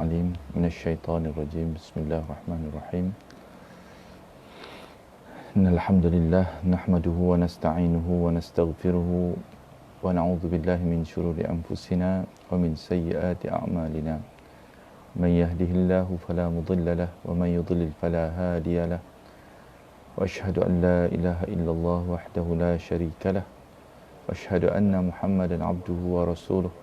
العليم من الشيطان الرجيم بسم الله الرحمن الرحيم إن الحمد لله نحمده ونستعينه ونستغفره ونعوذ بالله من شرور أنفسنا ومن سيئات أعمالنا من يهده الله فلا مضل له ومن يضلل فلا هادي له وأشهد أن لا إله إلا الله وحده لا شريك له وأشهد أن محمدا عبده ورسوله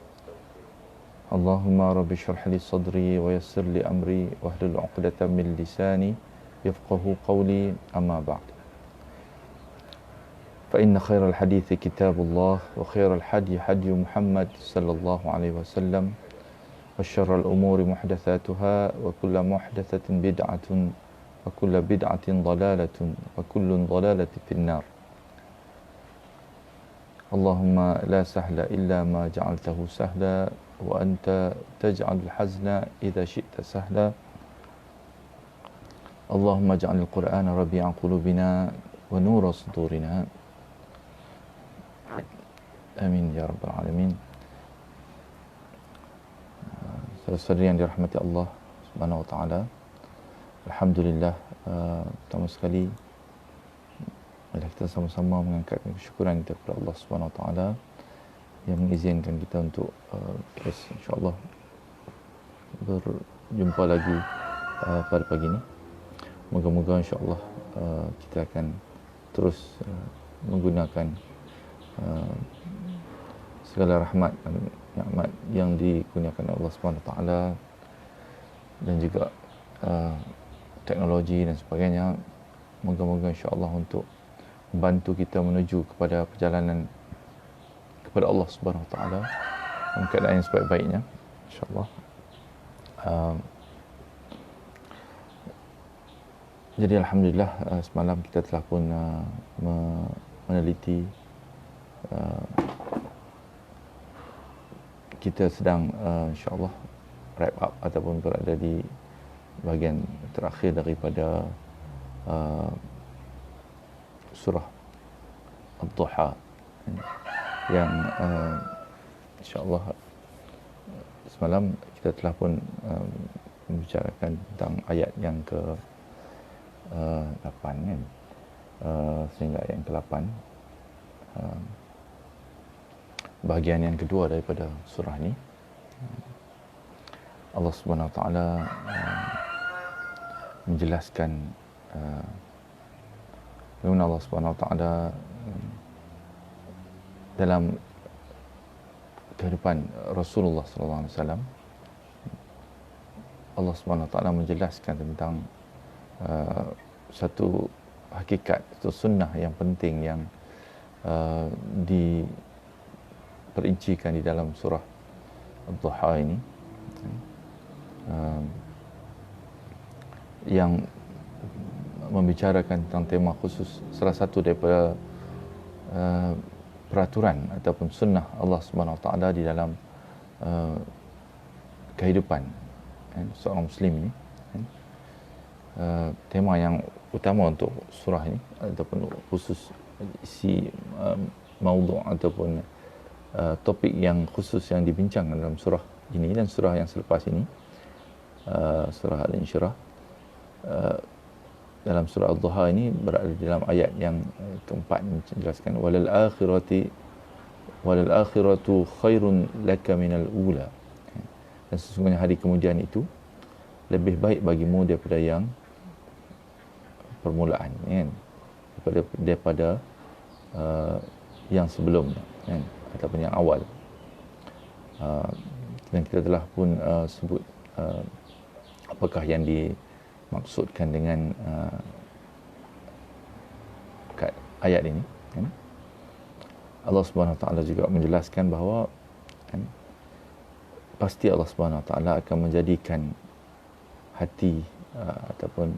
اللهم رب اشرح لي صدري ويسر لي أمري واحلل عقدة من لساني يفقه قولي أما بعد فإن خير الحديث كتاب الله وخير الحدي حدي محمد صلى الله عليه وسلم وشر الأمور محدثاتها وكل محدثة بدعة وكل بدعة ضلالة وكل ضلالة في النار اللهم لا سهل إلا ما جعلته سهلا وأنت تجعل الحزن إذا شئت سهلا اللهم اجعل القرآن ربيع قلوبنا ونور صدورنا آمين يا رب العالمين. Saudara-saudari yang dirahmati Allah Subhanahu wa taala, alhamdulillah, pertama sekali marilah kita sama-sama mengangkatkan kesyukuran kita kepada Allah Subhanahu wa taala yang mengizinkan kita untuk insya-Allah berjumpa lagi pada pagi ini. Moga-moga insya-Allah kita akan terus menggunakan segala rahmat dan nikmat yang dikurniakan oleh Allah Subhanahu wa taala dan juga teknologi dan sebagainya. Moga-moga insya-Allah untuk membantu kita menuju kepada perjalanan kepada Allah Subhanahu wa taala dalam keadaan yang sebaik-baiknya insya-Allah. Jadi alhamdulillah semalam kita telah pun meneliti, kita sedang insya-Allah wrap up ataupun berada di bahagian terakhir daripada surah Ad-Duha yang insya-Allah semalam kita telah pun membicarakan tentang ayat yang ke 8 kan, sehingga ayat yang ke-8, bahagian yang kedua daripada surah ini. Allah Subhanahu wa taala menjelaskan bagaimana Allah Subhanahu wa taala dalam kehidupan Rasulullah sallallahu alaihi wasallam. Allah Subhanahu wa taala menjelaskan tentang satu hakikat, satu sunnah yang penting yang diperincikan di dalam surah Ad-Duha ini, yang membicarakan tentang tema khusus, salah satu daripada peraturan ataupun sunnah Allah Subhanahu wa taala di dalam kehidupan seorang muslim ini. Tema yang utama untuk surah ini ataupun khusus isi maudhu' ataupun topik yang khusus yang dibincangkan dalam surah ini dan surah yang selepas ini, surah Al-Insyirah. Dalam surah Ad-Duha ini berada dalam ayat yang keempat, menjelaskan walal akhiratu khairun laka minal ula, dan sesungguhnya hari kemudian itu lebih baik bagimu daripada yang permulaan, kan? daripada yang sebelumnya, kan? Ataupun yang awal. Dan kita telah pun sebut apakah yang dimaksudkan dengan ayat ini, kan? Allah Subhanahu wa taala juga menjelaskan bahawa, kan, pasti Allah Subhanahu wa taala akan menjadikan hati ataupun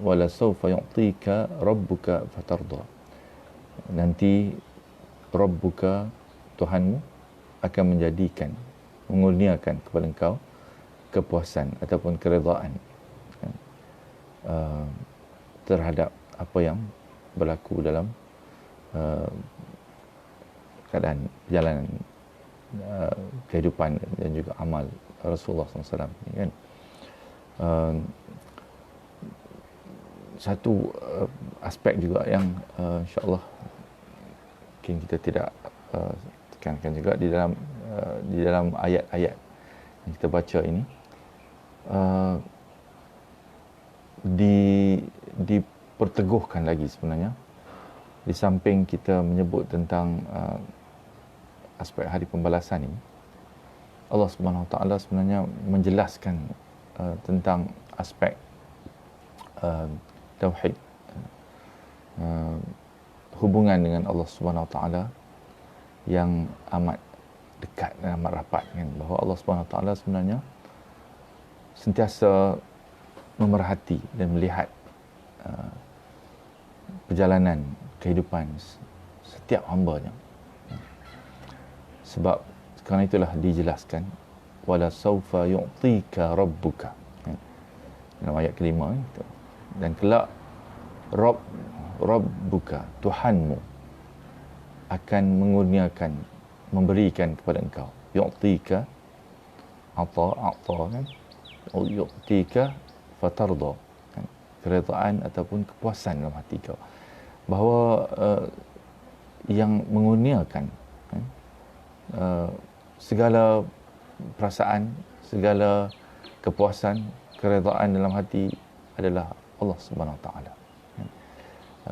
wala sawfa yu'tika rabbuka fatarda, nanti rabbuka, Tuhanmu, akan menjadikan, mengurniakan kepada engkau kepuasan ataupun keredaan terhadap apa yang berlaku dalam keadaan perjalanan kehidupan dan juga amal Rasulullah SAW ni kan. Satu aspek juga yang insya-Allah mungkin kita tidak tekankan juga di dalam ayat-ayat yang kita baca ini, diperteguhkan lagi sebenarnya. Di samping kita menyebut tentang aspek hari pembalasan ini, Allah Subhanahu Wa Taala sebenarnya menjelaskan tentang aspek tauhid, hubungan dengan Allah Subhanahu Wa Taala yang amat dekat dan amat rapat kan, bahawa Allah Subhanahu Wa Taala sebenarnya sentiasa memerhati dan melihat perjalanan kehidupan setiap hamba-Nya. Sebab kerana itulah dijelaskan wala saufa yu'tika rabbuka, dalam ayat kelima itu. Dan kelak Rabbuka, Tuhanmu akan mengurniakan, memberikan kepada engkau. Yu'tika ata kan, yu'tika fatarda kan, keredaan ataupun kepuasan dalam hati kau, bahawa yang mengurniakan kan, segala perasaan, segala kepuasan, keredaan dalam hati adalah Allah Subhanahu Wa Taala.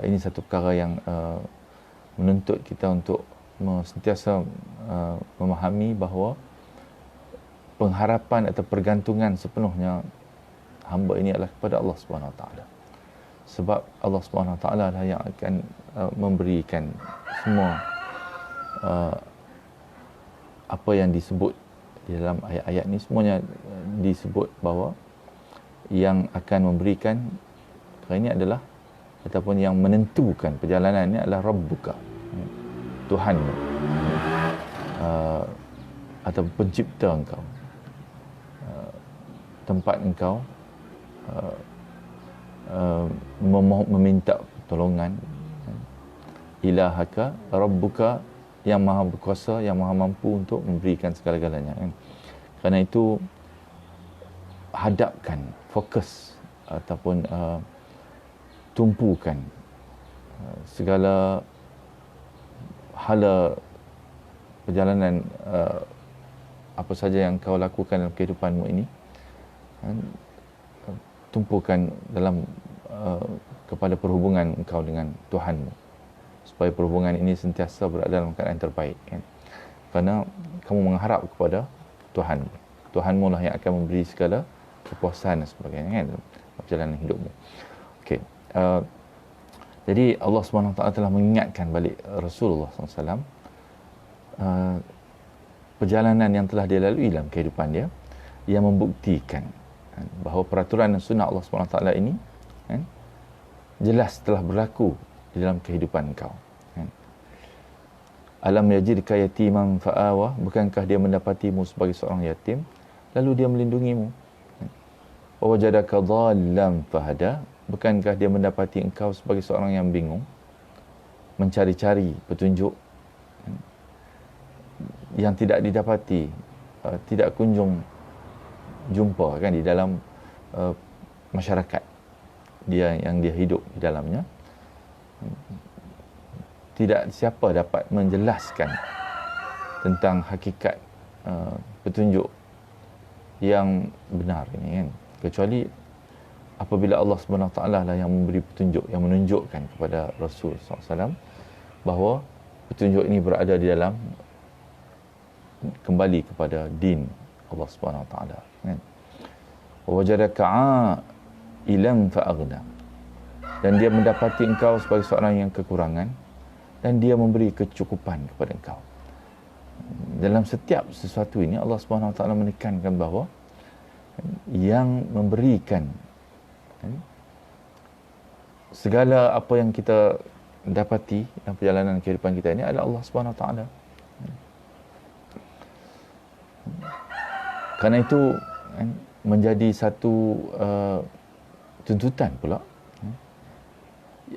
Ini satu perkara yang menuntut kita untuk sentiasa memahami bahawa pengharapan atau pergantungan sepenuhnya hamba ini adalah kepada Allah Subhanahu Wa Taala. Sebab Allah Subhanahu Wa Taala lah yang akan memberikan semua apa yang disebut di dalam ayat-ayat ni. Semuanya disebut bahawa yang akan memberikan ini adalah, ataupun yang menentukan perjalanan ini adalah Rabbuka, Tuhanmu, atau pencipta engkau, tempat engkau meminta pertolongan. Ilahaka Rabbuka, yang maha berkuasa, yang maha mampu untuk memberikan segala-galanya kan. Kerana itu hadapkan, fokus ataupun tumpukan segala hala perjalanan apa saja yang kau lakukan dalam kehidupanmu ini, tumpukan dalam kepada perhubungan engkau dengan Tuhanmu, supaya perhubungan ini sentiasa berada dalam keadaan terbaik kan. Kerana kamu mengharap kepada Tuhan. Tuhanmu lah yang akan memberi segala kepuasan dan sebagainya kan, dalam perjalanan hidupmu. Okey. Jadi Allah SWT telah mengingatkan balik Rasulullah SAW perjalanan yang telah dia lalui dalam kehidupan dia, yang membuktikan bahawa peraturan dan sunnah Allah SWT ini kan, jelas telah berlaku di dalam kehidupan kau kan. Alam yajidka yatiman fa'awa, bukankah dia mendapatimu sebagai seorang yatim lalu dia melindungimu kan. Wa wajadaka dhallan fahada, bukankah dia mendapati engkau sebagai seorang yang bingung, mencari-cari petunjuk kan, yang tidak didapati, tidak kunjung jumpa kan di dalam masyarakat dia yang dia hidup di dalamnya. Tidak siapa dapat menjelaskan tentang hakikat petunjuk yang benar ini kan, kecuali apabila Allah Subhanahu Wa Taala lah yang memberi petunjuk, yang menunjukkan kepada Rasul SAW bahawa petunjuk ini berada di dalam, kembali kepada din Allah Subhanahu Wa Taala kan. Wajadaka ilam fa'aghna, dan dia mendapati engkau sebagai seorang yang kekurangan dan dia memberi kecukupan kepada engkau. Dalam setiap sesuatu ini Allah Subhanahu Wa Taala menekankan bahawa yang memberikan segala apa yang kita dapati dalam perjalanan kehidupan kita ini adalah Allah Subhanahu Wa Taala. Kerana itu menjadi satu tuntutan pula,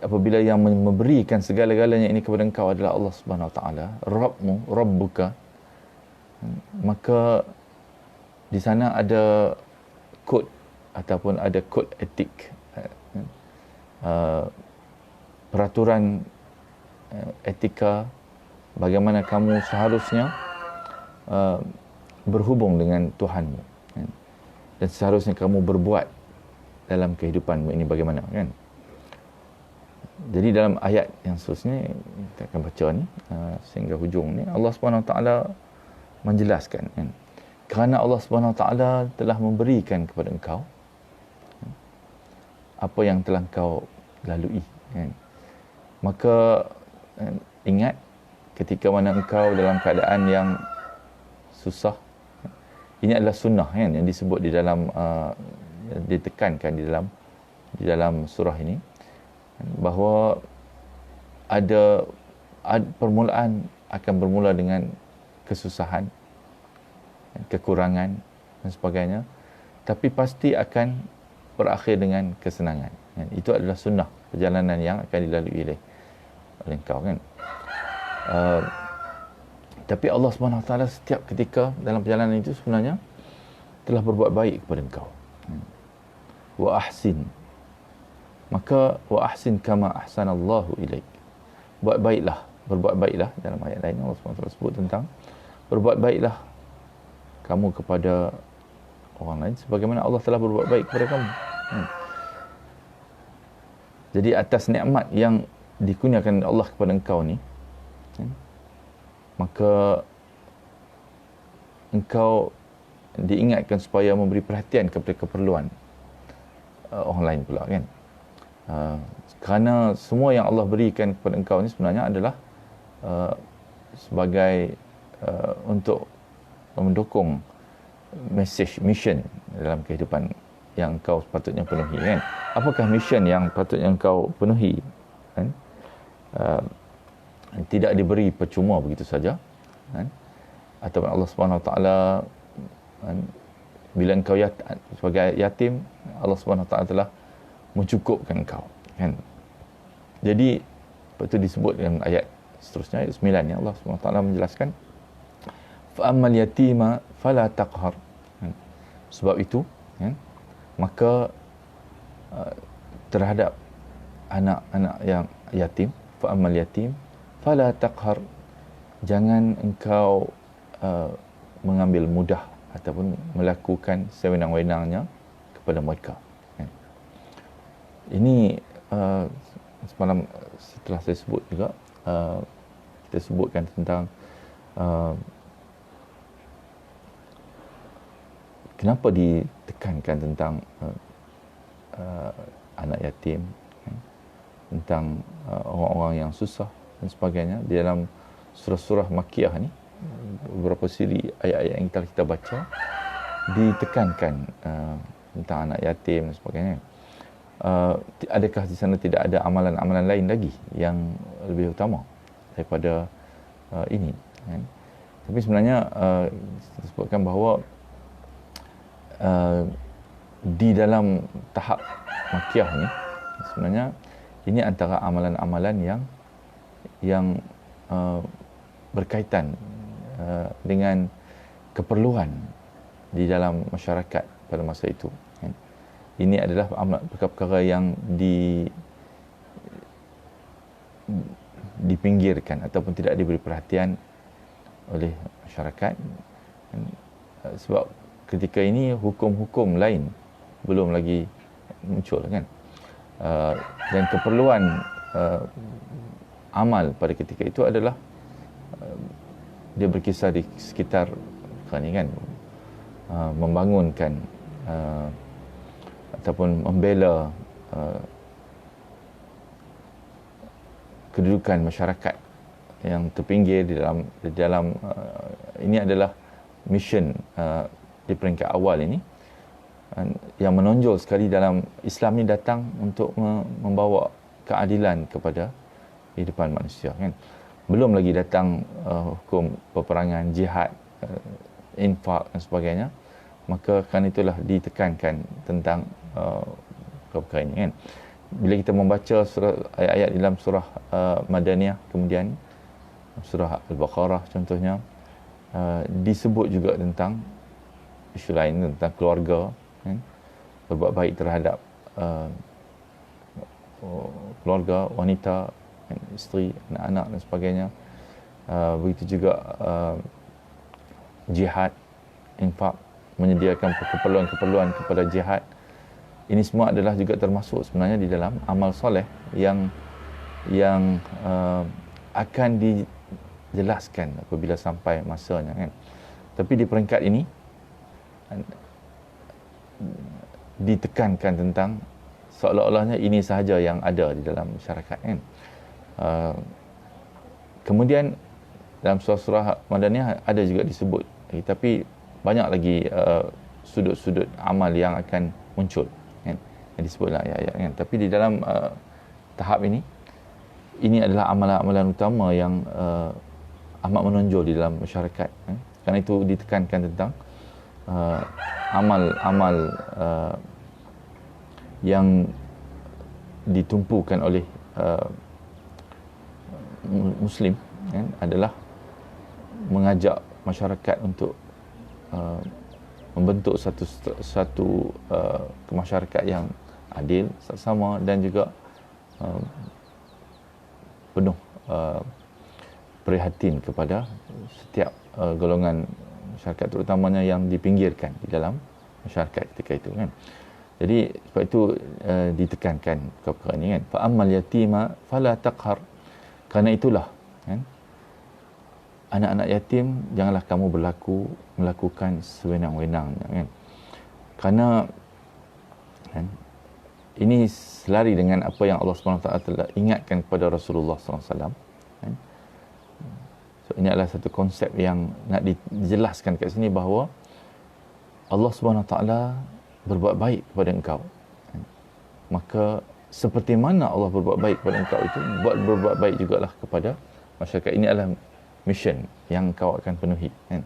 apabila yang memberikan segala-galanya ini kepada engkau adalah Allah Subhanahu Wa Taala, Rabbmu, Rabbuka, maka di sana ada kod ataupun ada kod etik, peraturan etika bagaimana kamu seharusnya berhubung dengan Tuhanmu, kan? Dan seharusnya kamu berbuat dalam kehidupanmu ini bagaimana, kan? Jadi dalam ayat yang seterusnya kita akan baca ni sehingga hujung ni, Allah Subhanahu Wa Taala menjelaskan, kan? Kerana Allah Subhanahu Wa Taala telah memberikan kepada engkau apa yang telah engkau lalui, kan? Maka ingat ketika mana engkau dalam keadaan yang susah, ini adalah sunnah, kan, yang disebut di dalam ditekankan di dalam surah ini, bahawa ada permulaan akan bermula dengan kesusahan, kekurangan dan sebagainya, tapi pasti akan berakhir dengan kesenangan, kan? Itu adalah sunnah perjalanan yang akan dilalui oleh engkau, kan? Tapi Allah Subhanahu Wa Taala setiap ketika dalam perjalanan itu sebenarnya telah berbuat baik kepada engkau. Wa ahsin, maka wa ahsin kama ahsanallahu ilaik. Berbuat baiklah dalam ayat lain Allah Subhanahu Wa Taala sebut tentang berbuat baiklah kamu kepada orang lain sebagaimana Allah telah berbuat baik kepada kamu. Jadi atas nikmat yang dikurniakan Allah kepada engkau ni, maka engkau diingatkan supaya memberi perhatian kepada keperluan orang lain pula, kan? Kerana semua yang Allah berikan kepada engkau ni sebenarnya adalah sebagai untuk mendukung mission dalam kehidupan yang engkau sepatutnya penuhi, kan? Apakah mission yang patutnya engkau penuhi, kan? Tidak diberi percuma begitu saja, kan? Ataupun Allah Subhanahu Wa Taala, kan, bila engkau sebagai yatim, Allah Subhanahu Wa Taala telah mencukupkan engkau, kan? Jadi itu disebut dalam ayat seterusnya, ayat 9 ya, Allah Subhanahu Wa Taala menjelaskan fa ammal yatima fala taqhar, kan? Sebab itu, kan, maka terhadap anak-anak yang yatim, fa ammal yatim fala taqhar, jangan engkau mengambil mudah ataupun melakukan sewenang-wenangnya kepada mereka, kan? Ini semalam setelah saya sebut juga, kita sebutkan tentang kenapa ditekankan tentang anak yatim, kan? Tentang orang-orang yang susah dan sebagainya di dalam surah-surah Makkiyah ni, beberapa siri ayat-ayat yang telah kita baca ditekankan tentang anak yatim dan sebagainya. Adakah di sana tidak ada amalan-amalan lain lagi yang lebih utama daripada ini, kan? Tapi sebenarnya disebutkan bahawa di dalam tahap Makkiyah ni sebenarnya ini antara amalan-amalan yang berkaitan dengan keperluan di dalam masyarakat pada masa itu, kan? Ini adalah perkara-perkara yang dipinggirkan ataupun tidak diberi perhatian oleh masyarakat, kan? Sebab ketika ini hukum-hukum lain belum lagi muncul, kan? Dan keperluan amal pada ketika itu adalah dia berkisar di sekitar ni, kan, membangunkan ataupun membela kedudukan masyarakat yang terpinggir di dalam ini adalah mission di peringkat awal ini, yang menonjol sekali dalam Islam ni datang untuk membawa keadilan kepada kehidupan manusia, kan? Belum lagi datang hukum peperangan, jihad, infak dan sebagainya. Maka kan itulah ditekankan tentang perkara ini, kan? Bila kita membaca ayat-ayat dalam surah Madaniyah, kemudian surah Al-Baqarah contohnya, disebut juga tentang isu lain tentang keluarga, kan? Berbuat baik terhadap keluarga, wanita, kan? Isteri, anak-anak dan sebagainya. Begitu juga jihad, infak, menyediakan keperluan-keperluan kepada jihad. Ini semua adalah juga termasuk sebenarnya di dalam amal soleh yang akan dijelaskan apabila sampai masanya, kan. Tapi di peringkat ini ditekankan tentang seolah-olahnya ini sahaja yang ada di dalam masyarakat, kan. Kemudian dalam surah Madaniyah ada juga disebut, tapi banyak lagi sudut-sudut amal yang akan muncul, kan, yang disebutlah ayat-ayat, kan. Tapi di dalam tahap ini adalah amalan-amalan utama yang amat menonjol di dalam masyarakat, kan. Kerana itu ditekankan tentang amal-amal yang ditumpukan oleh Muslim, kan, adalah mengajak masyarakat untuk membentuk satu masyarakat yang adil, sama dan juga penuh prihatin kepada setiap golongan masyarakat, terutamanya yang dipinggirkan di dalam masyarakat ketika itu, kan. Jadi sebab itu ditekankan perkara ini, kan. Fa ammal yatima fala taqhar. Kerana itulah, kan, anak-anak yatim janganlah kamu melakukan sewenang-wenangnya, kan. Kerana, kan, ini selari dengan apa yang Allah SWT telah ingatkan kepada Rasulullah SAW, kan. So, ini adalah satu konsep yang nak dijelaskan kat sini bahawa Allah SWT berbuat baik kepada engkau, kan. Maka seperti mana Allah berbuat baik kepada engkau itu, berbuat baik jugalah kepada masyarakat. Ini adalah mission yang kau akan penuhi, kan.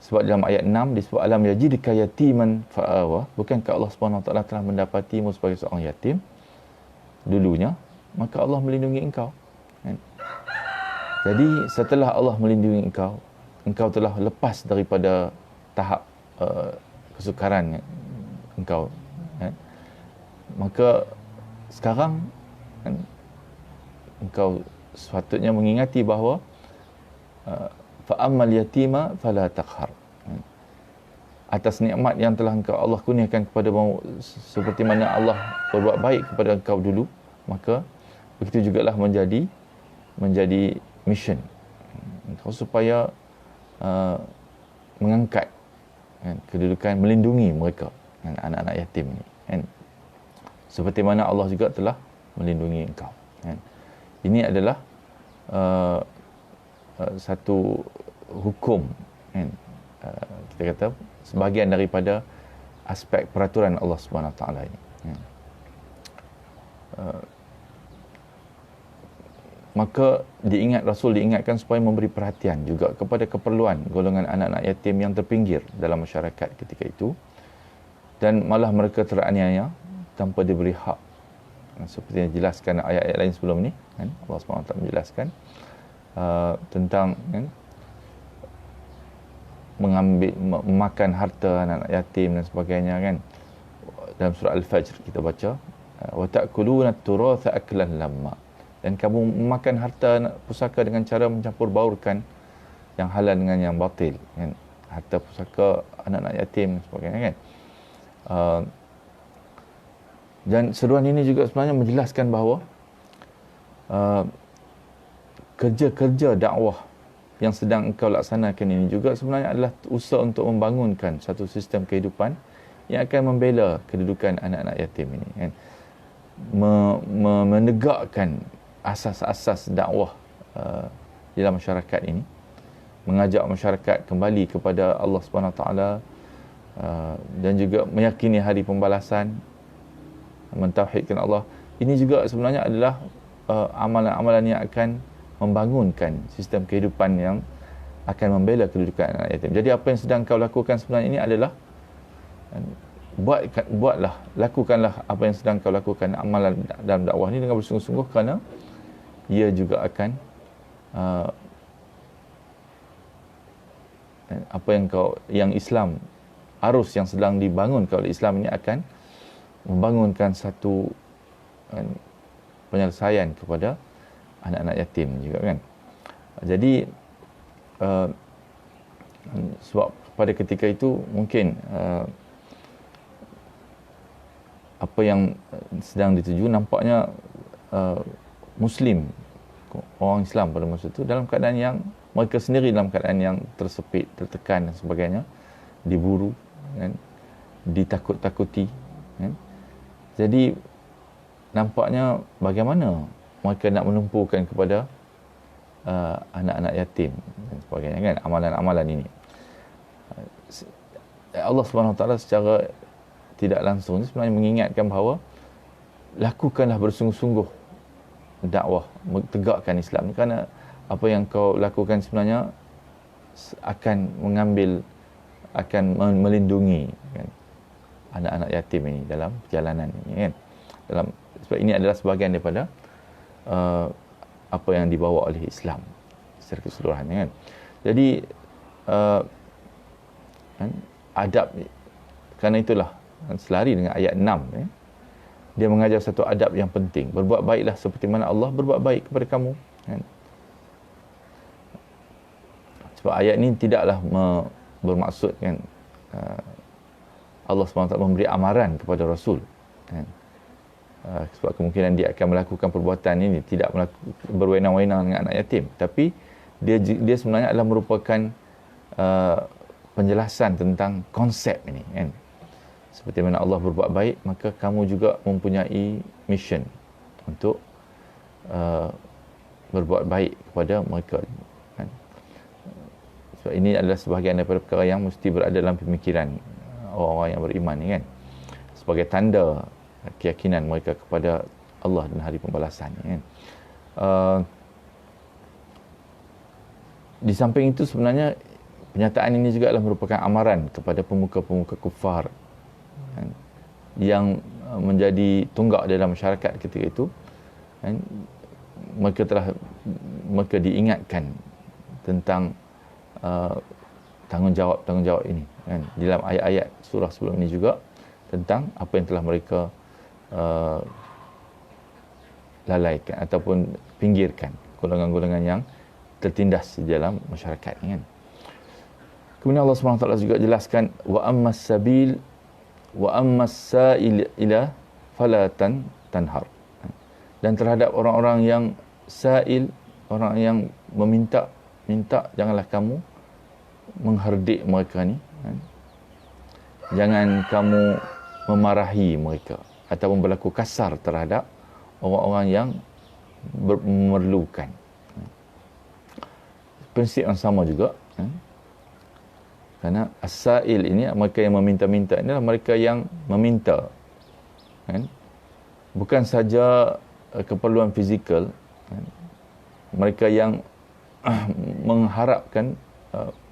Sebab dalam ayat 6 disebut alam yajidka yatiman fa'awa, bukankah Allah SWT telah mendapatimu sebagai seorang yatim dulunya, maka Allah melindungi engkau, kan. Jadi setelah Allah melindungi engkau telah lepas daripada tahap kesukaran engkau, kan. Maka sekarang, kan, engkau sepatutnya mengingati bahawa fa'ammal yatima fala taqhar, atas nikmat yang telah engkau Allah kurniakan kepadamu, seperti mana Allah berbuat baik kepada engkau dulu, maka begitu jugalah menjadi mission engkau supaya mengangkat, kan, kedudukan melindungi mereka, kan, anak-anak yatim ini, kan. Seperti mana Allah juga telah melindungi engkau, kan. Ini adalah satu hukum, kan, kita kata sebahagian daripada aspek peraturan Allah SWT ini, kan. Maka Rasul diingatkan supaya memberi perhatian juga kepada keperluan golongan anak-anak yatim yang terpinggir dalam masyarakat ketika itu, dan malah mereka teraniaya tanpa diberi hak, seperti yang dijelaskan ayat-ayat lain sebelum ni, kan. Allah SWT menjelaskan tentang, kan, memakan harta anak-anak yatim dan sebagainya, kan. Dalam surah Al-Fajr kita baca wa ta'kuluna at-turatha aklan lamma, dan kamu memakan harta pusaka dengan cara mencampur baurkan yang halal dengan yang batil, kan. Harta pusaka anak-anak yatim dan sebagainya, kan. Dan seruan ini juga sebenarnya menjelaskan bahawa kerja-kerja dakwah yang sedang engkau laksanakan ini juga sebenarnya adalah usaha untuk membangunkan satu sistem kehidupan yang akan membela kedudukan anak-anak yatim ini, kan. Menegakkan asas-asas dakwah dalam masyarakat ini, mengajak masyarakat kembali kepada Allah SWT, dan juga meyakini hari pembalasan, mentauhidkan Allah. Ini juga sebenarnya adalah amalan-amalan yang akan membangunkan sistem kehidupan yang akan membela kedudukan anak yatim. Jadi apa yang sedang kau lakukan sebenarnya ini adalah lakukanlah apa yang sedang kau lakukan, amalan dalam dakwah ini dengan bersungguh-sungguh, kerana ia juga akan apa yang Islam, arus yang sedang dibangunkan oleh Islam ini akan membangunkan satu penyelesaian kepada anak-anak yatim juga kan. Jadi sebab pada ketika itu mungkin apa yang sedang dituju nampaknya Muslim, orang Islam pada masa itu dalam keadaan yang mereka sendiri dalam keadaan yang tersepit, tertekan dan sebagainya, diburu, kan, ditakut-takuti, kan. Jadi nampaknya bagaimana mereka nak menumpukan kepada anak-anak yatim dan sebagainya, kan, amalan-amalan ini. Allah Subhanahu Wa Taala secara tidak langsung sebenarnya mengingatkan bahawa lakukanlah bersungguh-sungguh dakwah, tegakkan Islam, kerana apa yang kau lakukan sebenarnya akan melindungi, kan, anak-anak yatim ini dalam perjalanan ini, kan. Sebab ini adalah sebahagian daripada apa yang dibawa oleh Islam secara keseluruhan, kan. Jadi kan, adab, kerana itulah selari dengan ayat 6, dia mengajar satu adab yang penting. Berbuat baiklah seperti mana Allah berbuat baik kepada kamu, kan. Sebab ayat ini tidaklah bermaksud, kan, Allah SWT memberi amaran kepada Rasul, kan. Sebab kemungkinan dia akan melakukan perbuatan ini tidak berwenang-wenang dengan anak yatim, tapi dia sebenarnya adalah merupakan penjelasan tentang konsep ini, kan. Seperti mana Allah berbuat baik, maka kamu juga mempunyai mission untuk berbuat baik kepada mereka, kan. Sebab ini adalah sebahagian daripada perkara yang mesti berada dalam pemikiran orang-orang yang beriman ni, kan, sebagai tanda keyakinan mereka kepada Allah dan hari pembalasan, kan. Di samping itu sebenarnya pernyataan ini juga adalah merupakan amaran kepada pemuka-pemuka kufar, kan, yang menjadi tunggak dalam masyarakat ketika itu, kan. Mereka diingatkan tentang tanggungjawab ini, kan, di dalam ayat-ayat surah sebelum ini juga, tentang apa yang telah mereka lalaikan ataupun pinggirkan, golongan-golongan yang tertindas di dalam masyarakat, kan. Kemudian Allah SWT juga jelaskan, wa ammas sabil wa ammas sa'il ila fala tanhar. Dan terhadap orang-orang yang sa'il, orang yang minta, janganlah kamu mengherdik mereka ni, kan. Jangan kamu memarahi mereka ataupun berlaku kasar terhadap orang-orang yang memerlukan. Prinsip yang sama juga, kan. Kerana as-sa'il ini, mereka yang meminta-minta, inilah mereka yang meminta, kan. Bukan saja keperluan fizikal, kan. Mereka yang mengharapkan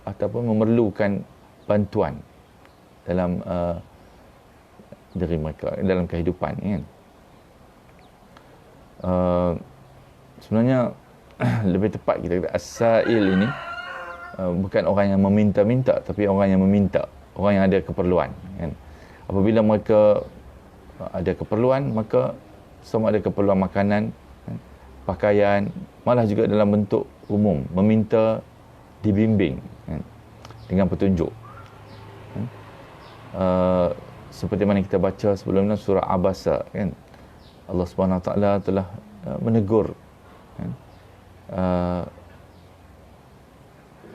ataupun memerlukan bantuan dalam diri mereka, dalam kehidupan, kan. Sebenarnya lebih tepat kita kata as-sa'il ini bukan orang yang meminta-minta, tapi orang yang meminta, orang yang ada keperluan, kan. Apabila mereka ada keperluan, maka sama ada keperluan makanan, kan, pakaian, malah juga dalam bentuk umum, meminta dibimbing, kan, dengan petunjuk, kan. Seperti mana kita baca sebelumnya surah Abasa, kan, Allah Subhanahu Wa Taala telah menegur, kan,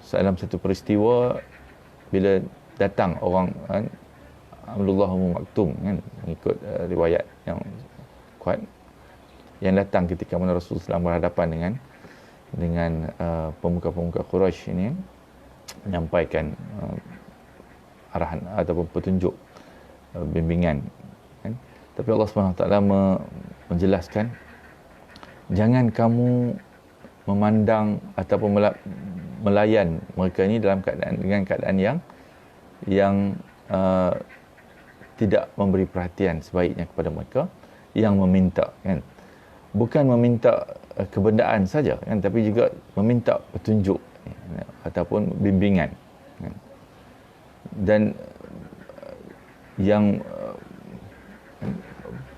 dalam satu peristiwa bila datang orang, kan, Abdullah bin Maktum, kan, mengikut riwayat yang kuat, yang datang ketika mana Rasulullah SAW berhadapan dengan pemuka-pemuka Quraisy ini, menyampaikan arahan ataupun petunjuk, bimbingan, kan. Tapi Allah SWT menjelaskan, jangan kamu memandang ataupun melayan mereka ini dengan keadaan yang tidak memberi perhatian sebaiknya kepada mereka yang meminta, kan. Bukan meminta kebendaan saja, kan, tapi juga meminta petunjuk ataupun bimbingan, Dan yang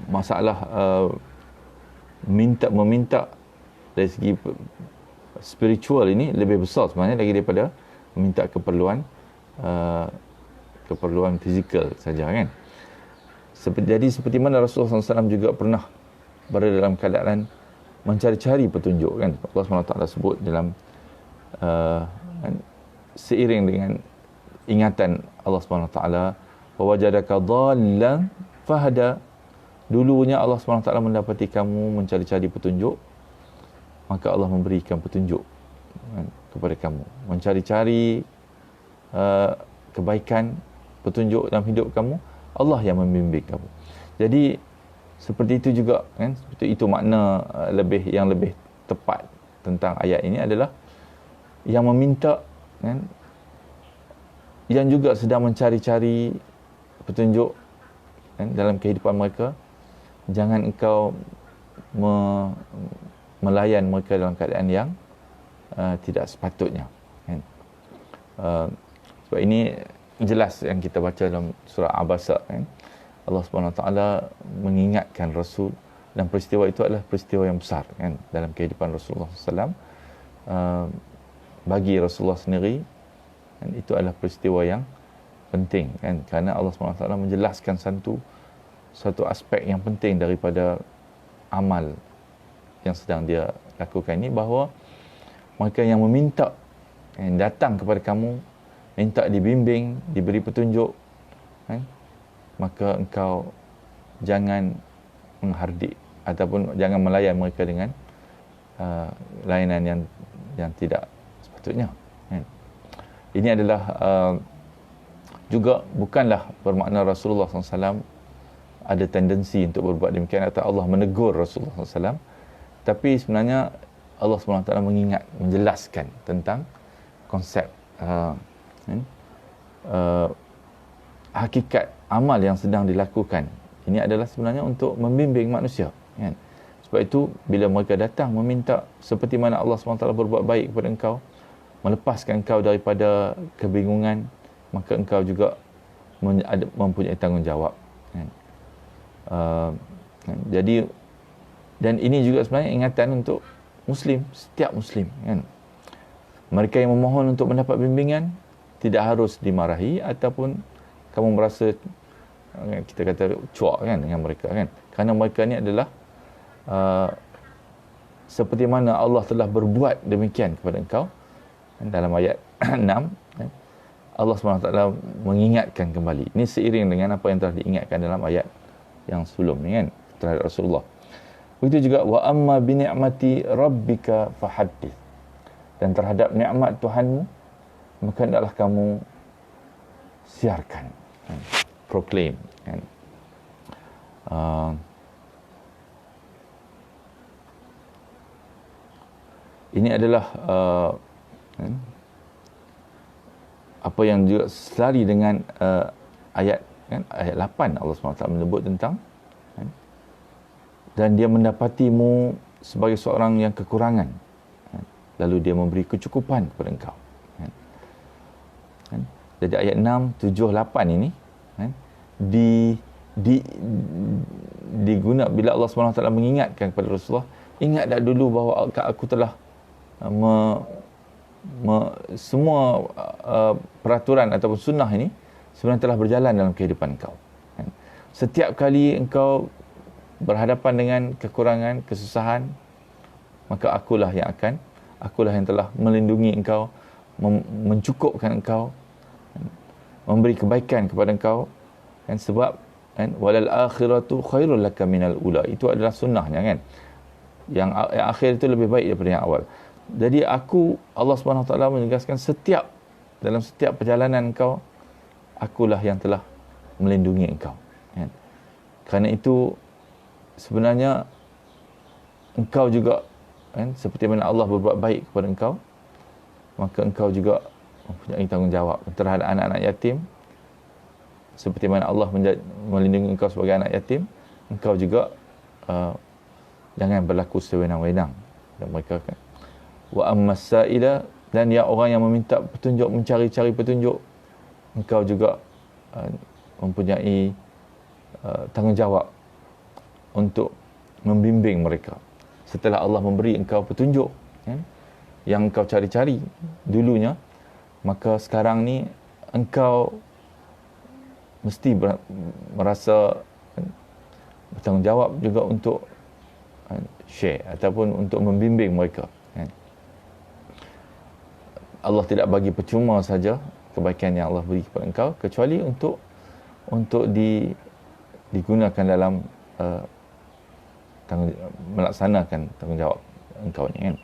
masalah meminta dari segi spiritual ini lebih besar sebenarnya lagi daripada meminta keperluan fizikal saja, kan. Jadi seperti mana Rasulullah SAW juga pernah berada dalam keadaan mencari-cari petunjuk, kan. Allah SWT sebut dalam seiring dengan ingatan Allah SWT, wa wajadaka dhallan fahada. Dulunya Allah SWT mendapati kamu mencari-cari petunjuk, maka Allah memberikan petunjuk, kan, kepada kamu. Mencari-cari kebaikan, petunjuk dalam hidup kamu, Allah yang membimbing kamu. Jadi seperti itu juga, kan, seperti itu makna yang lebih tepat tentang ayat ini adalah yang meminta, kan, yang juga sedang mencari-cari petunjuk, kan, dalam kehidupan mereka. Jangan engkau melayan mereka dalam keadaan yang tidak sepatutnya, kan. Sebab ini jelas yang kita baca dalam surah Abasa, kan. Allah SWT mengingatkan Rasul, dan peristiwa itu adalah peristiwa yang besar, kan, dalam kehidupan Rasulullah SAW. Bagi Rasulullah sendiri, kan, itu adalah peristiwa yang penting, kan, kerana Allah SWT menjelaskan satu aspek yang penting daripada amal yang sedang dia lakukan ini, bahawa mereka yang meminta, yang datang kepada kamu, minta dibimbing, diberi petunjuk, kan, maka engkau jangan menghardik ataupun jangan melayan mereka dengan layanan yang tidak sepatutnya, kan. Ini adalah juga bukanlah bermakna Rasulullah SAW ada tendensi untuk berbuat demikian atau Allah menegur Rasulullah SAW, tapi sebenarnya Allah SWT menjelaskan tentang konsep hakikat amal yang sedang dilakukan. Ini adalah sebenarnya untuk membimbing manusia, kan. Sebab itu bila mereka datang meminta seperti mana Allah SWT berbuat baik kepada engkau, melepaskan engkau daripada kebingungan, maka engkau juga mempunyai tanggungjawab, kan. Jadi, dan ini juga sebenarnya ingatan untuk Muslim, setiap Muslim, kan. Mereka yang memohon untuk mendapat bimbingan tidak harus dimarahi ataupun kamu merasa kita kata cuak, kan, dengan mereka, kan. Kerana mereka ni adalah seperti mana Allah telah berbuat demikian kepada engkau, kan, dalam ayat 6, kan. Allah SWT mengingatkan kembali. Ini seiring dengan apa yang telah diingatkan dalam ayat yang sebelum ni, kan, terhadap Rasulullah. Begitu juga wa amma bi ni'mati rabbika fahaddits. Dan terhadap nikmat Tuhanmu, maka hendaklah kamu siarkan, kan, proclaim, kan. Ini adalah kan, apa yang juga selari dengan ayat, kan, ayat 8 Allah SWT menyebut tentang, kan, dan dia mendapatimu sebagai seorang yang kekurangan, kan, lalu dia memberi kecukupan kepada engkau, kan. Kan? Jadi ayat 6, 7, 8 ini, kan, diguna bila Allah SWT mengingatkan kepada Rasulullah, ingat dah dulu bahawa aku telah semua peraturan ataupun sunnah ini sebenarnya telah berjalan dalam kehidupan engkau, kan. Setiap kali engkau berhadapan dengan kekurangan, kesusahan, maka akulah yang telah melindungi engkau, mencukupkan engkau, kan, memberi kebaikan kepada engkau, kan, sebab, kan, walal akhiratu khairul laka minal ula, itu adalah sunnahnya, kan. Yang akhir itu lebih baik daripada yang awal. Jadi Allah SWT menegaskan dalam setiap perjalanan engkau, akulah yang telah melindungi engkau, kan. Kerana itu sebenarnya engkau juga, kan, seperti mana Allah berbuat baik kepada engkau, maka engkau juga mempunyai tanggungjawab terhadap anak-anak yatim. Seperti mana Allah melindungi engkau sebagai anak yatim, engkau juga jangan berlaku sewenang-wenang dan mereka, kan. Wa ammas sa'ila Dan yang orang yang meminta petunjuk, mencari-cari petunjuk, engkau juga mempunyai tanggungjawab untuk membimbing mereka. Setelah Allah memberi engkau petunjuk yang engkau cari-cari dulunya, maka sekarang ni engkau mesti merasa bertanggungjawab juga untuk share ataupun untuk membimbing mereka. Allah tidak bagi percuma saja kebaikan yang Allah beri kepada engkau, kecuali untuk digunakan dalam melaksanakan tanggungjawab engkau ni kan.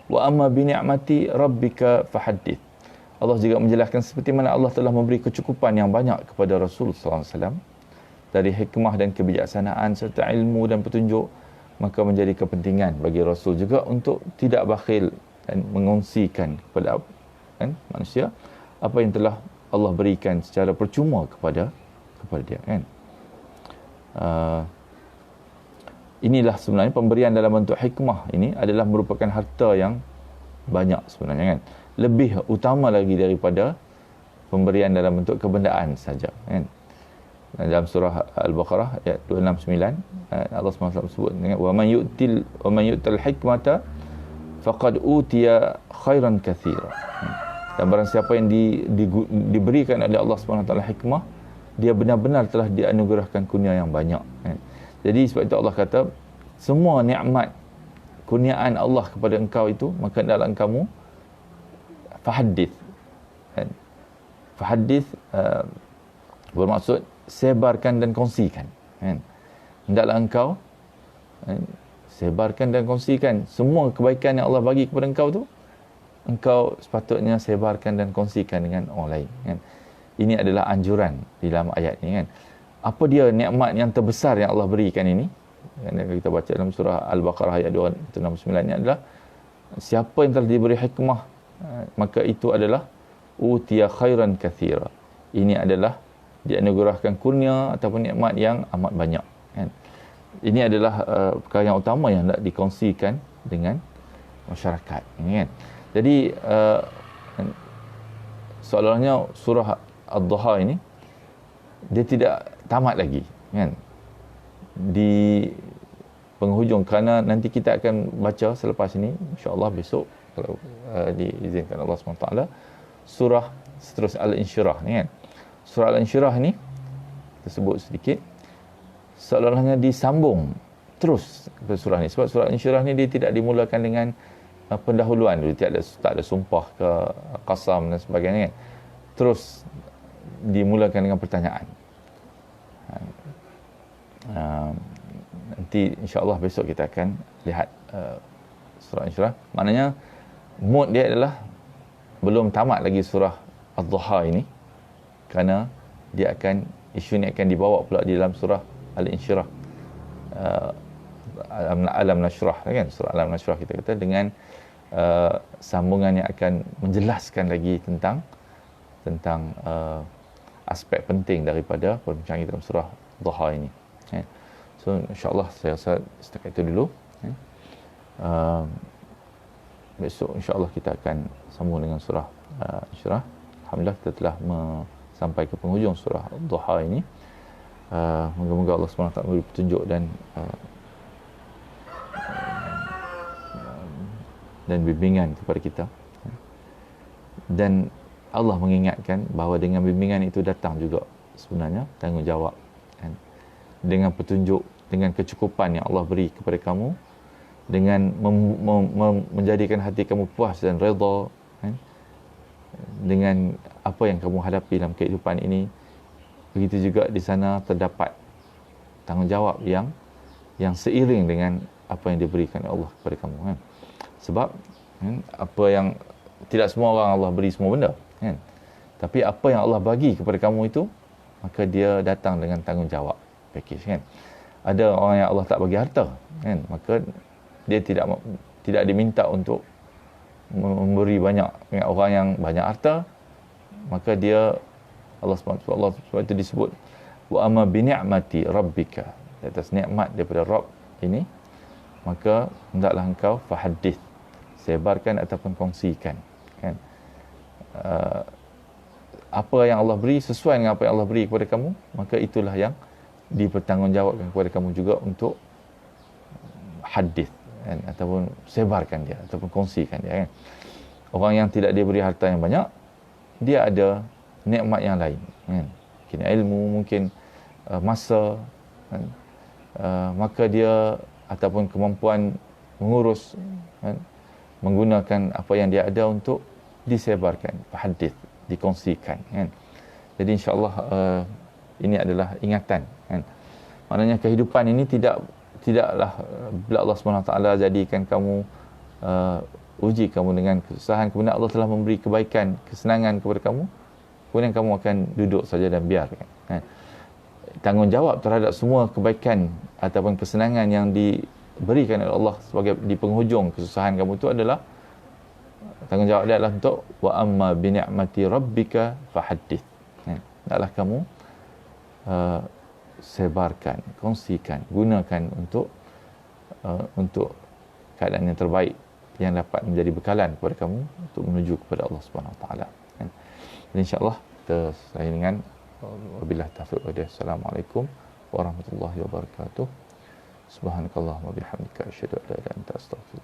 Wa amma bi ni'mati rabbika fahaddith. Allah juga menjelaskan seperti mana Allah telah memberi kecukupan yang banyak kepada Rasul sallallahu alaihi wasallam dari hikmah dan kebijaksanaan serta ilmu dan petunjuk, maka menjadi kepentingan bagi Rasul juga untuk tidak bakhil dan mengongsikan kepada manusia apa yang telah Allah berikan secara percuma kepada dia kan. Inilah sebenarnya pemberian dalam bentuk hikmah ini adalah merupakan harta yang banyak sebenarnya kan. Lebih utama lagi daripada pemberian dalam bentuk kebendaan saja kan. Dalam surah Al-Baqarah ayat 269 Allah SWT sebut wa man yu'tal hikmata faqad utiya khairan katsira. Dan barang siapa yang diberikan oleh Allah SWT hikmah, dia benar-benar telah dianugerahkan kurnia yang banyak. Jadi sebab itu Allah kata, semua nikmat kurniaan Allah kepada engkau itu, maka dalam kamu fahadith. Fahadith bermaksud sebarkan dan kongsikan. Hendaklah engkau sebarkan dan kongsikan semua kebaikan yang Allah bagi kepada engkau tu, engkau sepatutnya sebarkan dan kongsikan dengan orang lain kan. Ini adalah anjuran di dalam ayat ini kan. Apa dia nikmat yang terbesar yang Allah berikan ini? Yang kita baca dalam surah Al-Baqarah ayat 269 ni adalah siapa yang telah diberi hikmah, maka itu adalah utiya khairan katsira. Ini adalah dianugerahkan kurnia ataupun nikmat yang amat banyak kan. Ini adalah perkara yang utama yang hendak dikongsikan dengan masyarakat ini kan. Jadi seolah-olahnya surah Ad-Duha ini dia tidak tamat lagi kan di penghujung, kerana nanti kita akan baca selepas ini insya-Allah besok kalau diizinkan Allah SWT surah seterusnya Al-Insyirah ni kan. Surah Al-Insyirah ni tersebut sedikit seolah-olahnya disambung terus ke surah ni, sebab surah Al-Insyirah ni dia tidak dimulakan dengan pendahuluan dulu, tak ada sumpah ke qasam dan sebagainya kan. Terus dimulakan dengan pertanyaan. Nanti insya-Allah besok kita akan lihat surah Al-Insyirah. Maknanya mood dia adalah belum tamat lagi surah Ad-Duha ini, kerana dia akan isu ni akan dibawa pula di dalam surah Al-Insyirah. Alam Nashrah kan, surah Alam Nashrah kita kata dengan sambungan yang akan menjelaskan lagi tentang aspek penting daripada perbincangan dalam surah Duha ini. So insya-Allah saya rasa setakat itu dulu. Besok insya-Allah kita akan sambung dengan surah Insyirah. Alhamdulillah kita telah sampai ke penghujung surah Duha ini. Moga-moga Allah SWT memberi petunjuk dan bimbingan kepada kita. Dan Allah mengingatkan bahawa dengan bimbingan itu datang juga sebenarnya tanggungjawab kan. Dengan petunjuk, dengan kecukupan yang Allah beri kepada kamu, dengan menjadikan hati kamu puas dan redha kan, dengan apa yang kamu hadapi dalam kehidupan ini, begitu juga di sana terdapat tanggungjawab yang seiring dengan apa yang diberikan Allah kepada kamu kan. Sebab apa yang tidak semua orang Allah beri semua benda kan. Tapi apa yang Allah bagi kepada kamu itu, maka dia datang dengan tanggungjawab package kan. Ada orang yang Allah tak bagi harta kan, maka dia tidak diminta untuk memberi banyak dengan orang yang banyak harta, maka dia Allah SWT itu disebut wa amma bi ni'mati rabbika, atas nikmat daripada Rabb ini, maka hendaklah engkau fahadith, sebarkan ataupun kongsikan kan. uh, apa yang Allah beri sesuai dengan apa yang Allah beri kepada kamu, maka itulah yang dipertanggungjawabkan kepada kamu juga untuk hadis kan, ataupun sebarkan dia ataupun kongsikan dia kan. Orang yang tidak diberi harta yang banyak, dia ada nikmat yang lain kan. Mungkin ilmu, mungkin masa kan. Maka dia ataupun kemampuan mengurus kan, menggunakan apa yang dia ada untuk disebarkan, hadis, dikongsikan kan. Jadi insya-Allah ini adalah ingatan kan. Maknanya kehidupan ini tidaklah bila Allah SWT jadikan kamu uji kamu dengan kesusahan, kemudian Allah telah memberi kebaikan, kesenangan kepada kamu, kemudian kamu akan duduk saja dan biarkan kan. Tanggungjawab terhadap semua kebaikan ataupun kesenangan yang diberikan oleh Allah sebagai di penghujung kesusahan kamu itu adalah tanggungjawab dia adalah untuk wa amma bi ni'mati rabbika fahaddits. Hendaklah kamu sebarkan, kongsikan, gunakan untuk keadaan yang terbaik yang dapat menjadi bekalan kepada kamu untuk menuju kepada Allah Subhanahu Wa Taala. Dan insya-Allah kita selesai dengan wabillahi taufiq wa hidayah. Assalamualaikum warahmatullahi wabarakatuh. Subhanakallahumma bihamdika asyhadu an la ilaha illa anta astaghfiruka